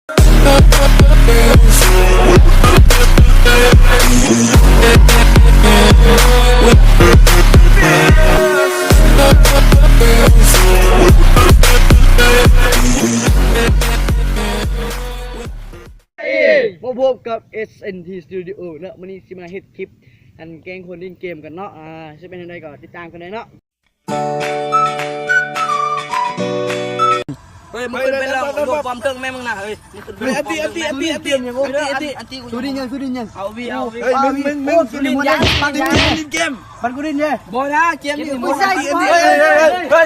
พบกับ SNT Studio เนาะวันนี้สิมาเฮ็ดคลิปอันแกงคนเล่นเกมกันเนาะจะเป็นยังไงก็ติดตามกันเลยเนาะเฮ้ยมึงขึ้นไปแล้วรวมความเติงแม่มึงนะเฮ้ยอันตีสุดินยังเอาวีเฮ้ยมึงสุดินยังปังดินเกมปังกูดินเนี่ยบอลนะเกมนี่ไม่ใช่เฮ้ย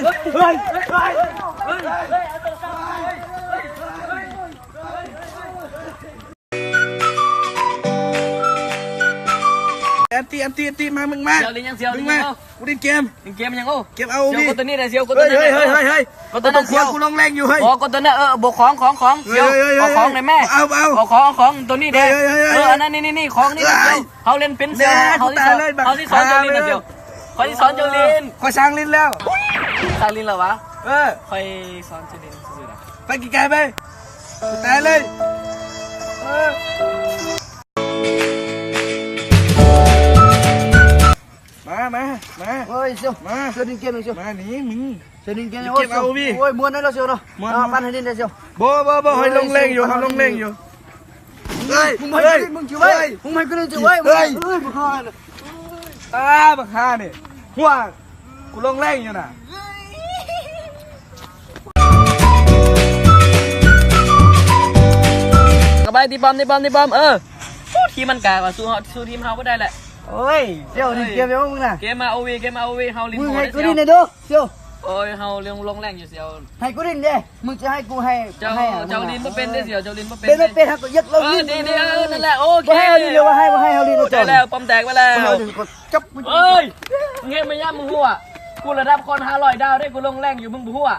อันตีมามึงมามึงมากูดินเกมยังโอ้เกมเอาดิกดตัวนี้เลยเซียวกดตัวนี้เฮ้ยกดตัวนั้นเซียวกูลงแรงอยู่เฮ้ยกดตัวนั้นบวกของเซียวเอาของเลยแม่เอาของตัวนี้เด้อันนั้นนี่ของนี่เซียวเขาเล่นเป็นเซียวเขาที่สอนเจลินเซียวเขาที่สอนเจลินคอยสร้างลินแล้วสร้างลินเหรอวะคอยสอนเจลินสุดๆไปกี่ไก่ไปตายเลยมาเฮ้ยเซียวมาเซียวดินเกมเลยเซียวมาหนีมึงเซียวดินเกมโอ้ยม้วนนั่นแล้วเซียวเนาะปั้นให้ดินได้เซียวบ่ให้ลงแรงอยู่ครับลงแรงอยู่เฮ้ยมึงช่วยมึงไม่ก็เลยช่วยบักฮาเนี่ยบักฮาเนี่ยหัวกูลงแรงอยู่น่ะกระบายตีบอมทีมันกากว่าสู้ทีมเฮาก็ได้แหละโอ้ยเซียวดิเกมยังมึงน่ะเกมมาโอวีเฮาลินมึงให้กูดินเลยดูเซียวโอ้ยเฮาเรื่องลงแรงอยู่เซียวให้กูดินดิมึงจะให้กูให้เจ้าลินมาเป็นได้เซียวเจ้าลินมาเป็นเป็นฮักยัดเราลินดีนั่นแหละโอเคให้ลินเลยว่าให้เฮาลินเราจบแล้วปอมแตกไปแล้วจับเอ้ยเงี้ยไม่ย่ำมึงหัวกูระดับคน500 ดาวได้กูลงแรงอยู่มึงหัว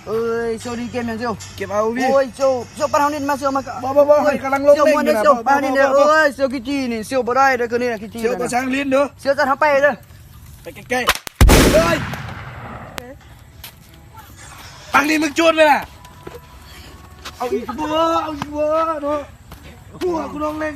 เอ้ยโชว์ดีเกมยังเชียวเก็บเอาพี่โอ้ยโชว์ปานินมาเชียวมาบ่ให้กำลังลงเล่นอยู่นะปานินเนี่ยโอ้ยเชียวกิจีนี่เชียวบ่ได้เลยคือนี่นะกิจีเชียวก็ช่างลิ้นเด้อเชียวจะทำไปเลยไปใกล้ๆเฮ้ยปังนี่มึงจุดเลยนะเอาอีกบัวเนาะหัวกูลงเล่น